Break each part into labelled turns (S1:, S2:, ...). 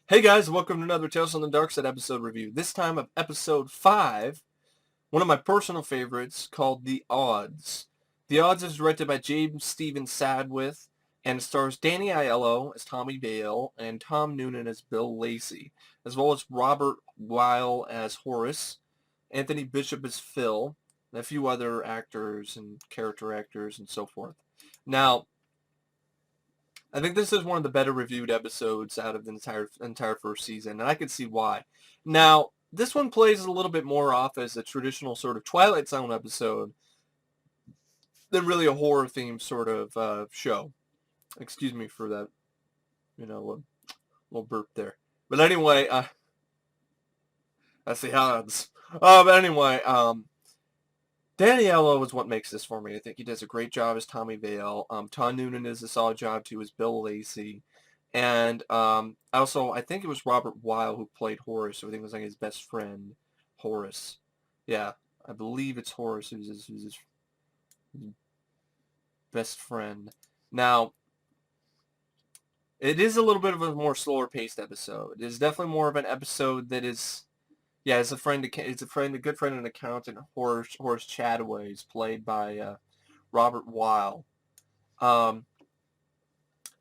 S1: Hey guys, welcome to another Tales from the Darkside episode review. This time of episode 5, one of my personal favorites called The Odds. The Odds is directed by James Steven Sadwith and stars Danny Aiello as Tommy Vale and Tom Noonan as Bill Lacey, as well as Robert Weil as Horace, Anthony Bishop as Phil, and a few other actors and character actors and so forth. Now, I think this is one of the better reviewed episodes out of the entire first season, and I can see why. Now, this one plays a little bit more off as a traditional sort of Twilight Zone episode than really a horror themed sort of show. Excuse me for that, little burp there. But anyway, that's the odds. But anyway, Danny Aiello is what makes this for me. I think he does a great job as Tommy Vale. Tom Noonan does a solid job too as Bill Lacey. And also, I think it was Robert Weil who played Horace. So I think it was like his best friend, Horace. Yeah, I believe it's Horace who's his best friend. Now, it is a little bit of a more slower paced episode. It is definitely more of an episode that is, yeah, it's a good friend and accountant, Horace Chadway, is played by Robert Weil. Tommy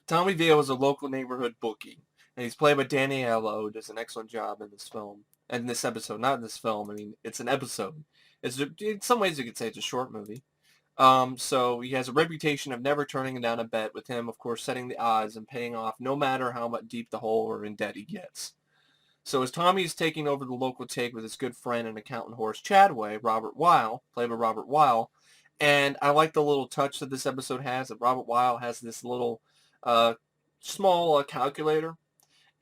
S1: Vale is a local neighborhood bookie, and he's played by Danny Aiello, who does an excellent job in this film. And in this episode, not in this film, I mean, it's an episode. In some ways, you could say it's a short movie. So he has a reputation of never turning down a bet, with him, of course, setting the odds and paying off no matter how much deep the hole or in debt he gets. So as Tommy is taking over the local take with his good friend and accountant Horace Chadway, Robert Weil, played by Robert Weil, and I like the little touch that this episode has, that Robert Weil has this little small calculator,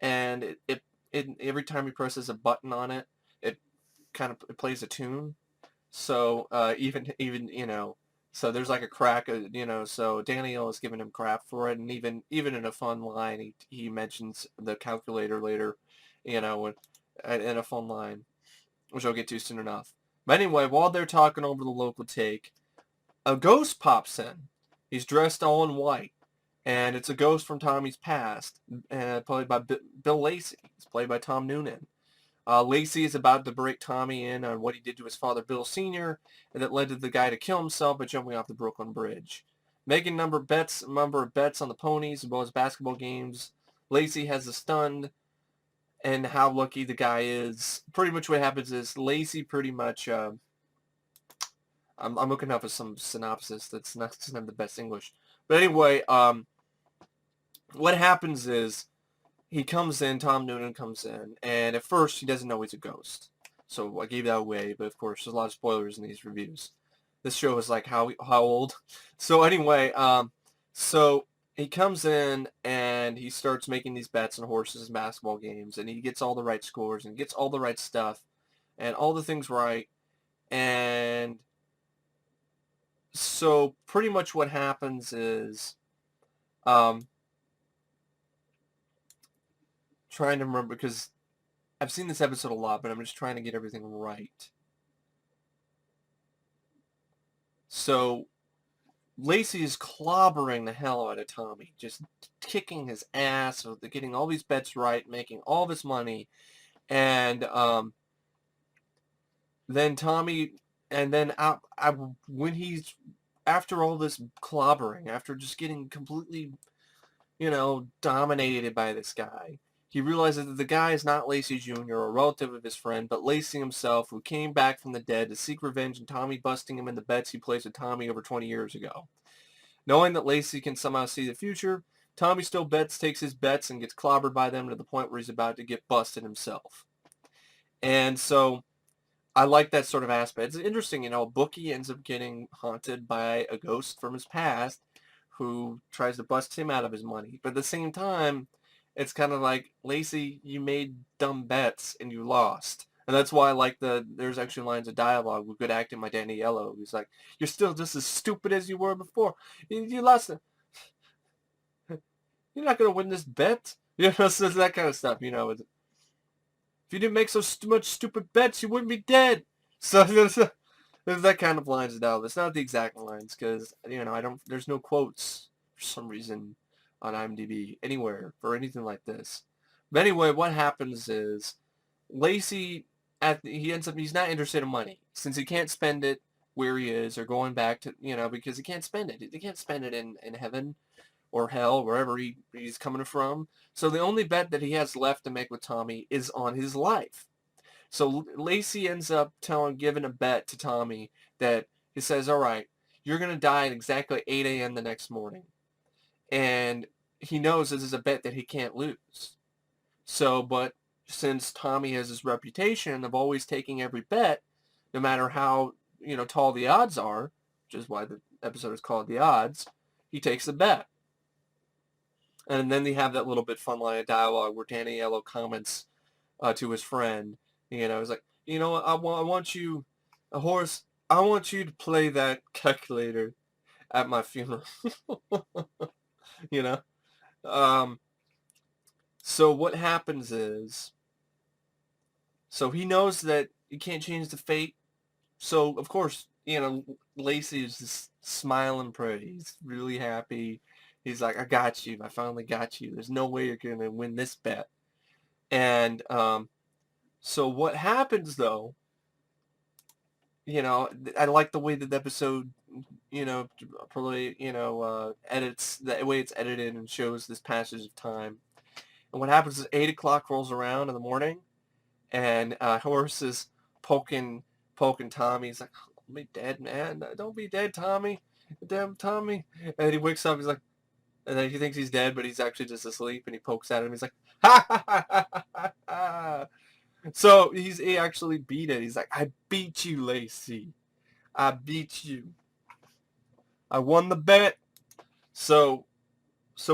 S1: and it every time he presses a button on it, it it plays a tune. So even so there's like a crack, so Daniel is giving him crap for it, and even in a fun line, he mentions the calculator later, in a fun line, which I'll get to soon enough. But anyway, while they're talking over the local take, a ghost pops in. He's dressed all in white, and it's a ghost from Tommy's past, played by Bill Lacey. It's played by Tom Noonan. Lacey is about to break Tommy in on what he did to his father, Bill Sr., and that led to the guy to kill himself by jumping off the Brooklyn Bridge. Making a number of bets on the ponies as well as basketball games. Lacey has a stunned and how lucky the guy is. Pretty much what happens is Lacey pretty much... I'm looking up at some synopsis that's not the best English. But anyway, what happens is Tom Noonan comes in, and at first he doesn't know he's a ghost. So I gave that away, but of course there's a lot of spoilers in these reviews. This show is like how old? So anyway, so he comes in and he starts making these bets on horses and basketball games, and he gets all the right scores and gets all the right stuff and all the things right. And so pretty much what happens is, trying to remember, because I've seen this episode a lot, but I'm just trying to get everything right. So Lacey is clobbering the hell out of Tommy, just kicking his ass, getting all these bets right, making all this money, and then Tommy, and then when he's, after all this clobbering, after just getting completely, dominated by this guy, he realizes that the guy is not Lacey Jr., a relative of his friend, but Lacey himself, who came back from the dead to seek revenge on Tommy busting him in the bets he placed with Tommy over 20 years ago. Knowing that Lacey can somehow see the future, Tommy still takes his bets and gets clobbered by them to the point where he's about to get busted himself. And so I like that sort of aspect. It's interesting, a bookie ends up getting haunted by a ghost from his past who tries to bust him out of his money. But at the same time, it's kind of like, Lacey, you made dumb bets and you lost. And that's why I like there's actually lines of dialogue with good acting by Danny Aiello. He's like, you're still just as stupid as you were before. You lost it. You're not going to win this bet. So that kind of stuff, If you didn't make so much stupid bets, you wouldn't be dead. So there's that kind of lines of dialogue. It's not the exact lines, because, there's no quotes for some reason on IMDb anywhere for anything like this. But anyway, what happens is Lacey, he's not interested in money since he can't spend it where he is or going back to, because he can't spend it. He can't spend it in heaven or hell, wherever he's coming from. So the only bet that he has left to make with Tommy is on his life. So Lacey ends up giving a bet to Tommy that he says, all right, you're going to die at exactly 8 a.m. the next morning. And he knows this is a bet that he can't lose. So, but since Tommy has this reputation of always taking every bet, no matter how, tall the odds are, which is why the episode is called The Odds, he takes the bet. And then they have that little bit fun line of dialogue where Danny Aiello comments to his friend, he's like, I want you, a horse, I want you to play that calculator at my funeral. you know? So what happens is, so he knows that he can't change the fate. So, of course, Lacey is just smiling pretty. He's really happy. He's like, I got you. I finally got you. There's no way you're going to win this bet. And so what happens, though, I like the way that the episode, probably, edits, the way it's edited and shows this passage of time. And what happens is 8 o'clock rolls around in the morning, and Horace is poking Tommy. He's like, don't be dead, man. Don't be dead, Tommy. Damn, Tommy. And he wakes up, he's like, and then he thinks he's dead, but he's actually just asleep, and he pokes at him. He's like, ha, ha, ha, ha, ha, ha. So he actually beat it. He's like, I beat you, Lacey. I beat you. I won the bet. So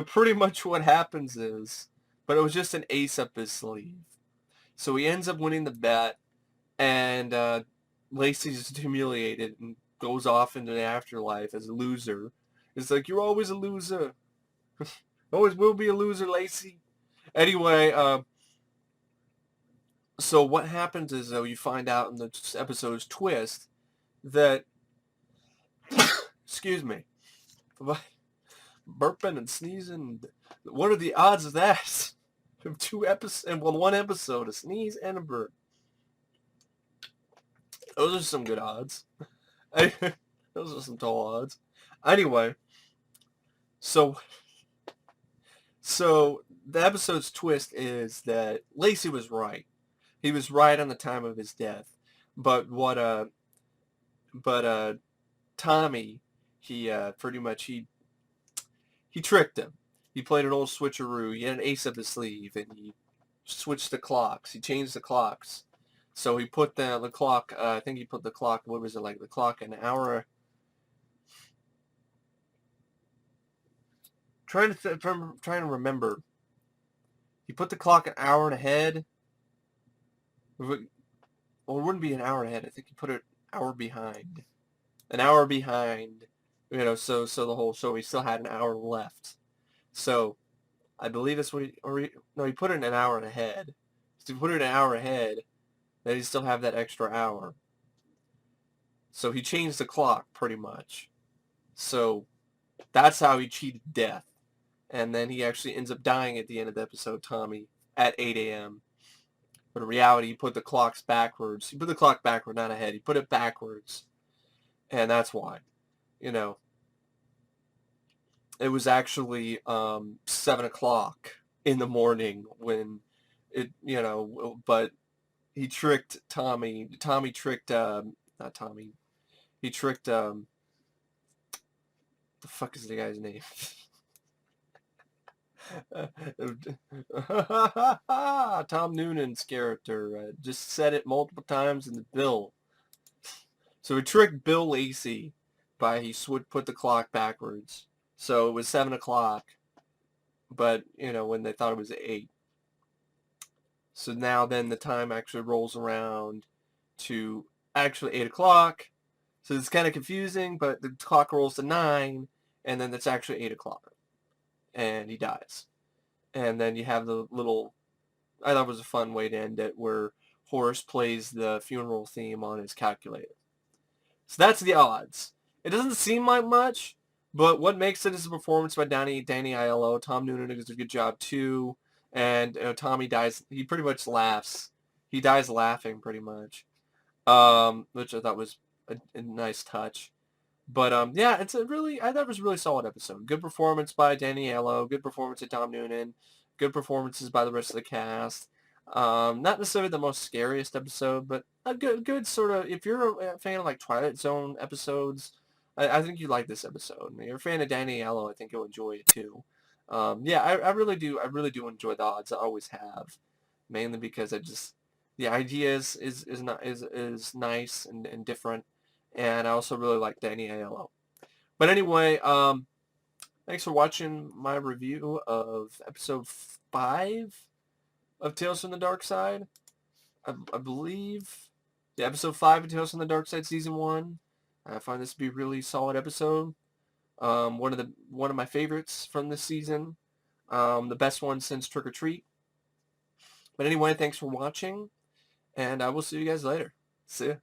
S1: pretty much what happens is, but it was just an ace up his sleeve. So he ends up winning the bet, and Lacey's humiliated and goes off into the afterlife as a loser. It's like, you're always a loser. Always will be a loser, Lacey. Anyway, so what happens is, though, you find out in the episode's twist that, excuse me, burping and sneezing, what are the odds of that? One episode, a sneeze and a burp. Those are some good odds. Those are some tall odds. Anyway, so the episode's twist is that Lacey was right. He was right on the time of his death. But Tommy, he pretty much he tricked him. He played an old switcheroo. He had an ace up his sleeve, and he switched the clocks. He changed the clocks. So he put the clock, I think he put the clock, what was it, like the clock an hour? Trying to remember. He put the clock an hour ahead. Well, it wouldn't be an hour ahead. I think he put it an hour behind. An hour behind. So the whole show, he still had an hour left. So I believe that's what he put it an hour ahead. So he put it an hour ahead, then he still have that extra hour. So he changed the clock pretty much. So that's how he cheated death. And then he actually ends up dying at the end of the episode, Tommy, at 8 a.m. But in reality, he put the clocks backwards. He put the clock backward, not ahead. He put it backwards. And that's why. It was actually 7 o'clock in the morning when it, but he tricked Tommy. Tommy tricked, not Tommy. He tricked, the fuck is the guy's name? Tom Noonan's character just said it multiple times in the bill. So he tricked Bill Lacey by he put the clock backwards. So it was 7 o'clock, but when they thought it was 8. So now then the time actually rolls around to actually 8 o'clock. So it's kind of confusing, but the clock rolls to 9, and then it's actually 8 o'clock. And he dies. And then you have the little, I thought it was a fun way to end it, where Horace plays the funeral theme on his calculator. So that's the odds. It doesn't seem like much, but what makes it is a performance by Danny Aiello. Tom Noonan does a good job too. and Tommy dies. He pretty much laughs. He dies laughing pretty much, which I thought was a nice touch. But yeah, I thought it was a really solid episode. Good performance by Danny Aiello. Good performance by Tom Noonan. Good performances by the rest of the cast. Not necessarily the most scariest episode, but a good sort of. If you're a fan of like Twilight Zone episodes, I think you like this episode. If you're a fan of Danny Aiello, I think you'll enjoy it too. Yeah, I really do. I really do enjoy the odds. I always have, mainly because the idea is nice and different, and I also really like Danny Aiello. But anyway, thanks for watching my review of episode 5 of Tales from the Darkside. I believe the episode 5 of Tales from the Darkside season 1. I find this to be a really solid episode. One of my favorites from this season. The best one since Trick or Treat. But anyway, thanks for watching, and I will see you guys later. See ya.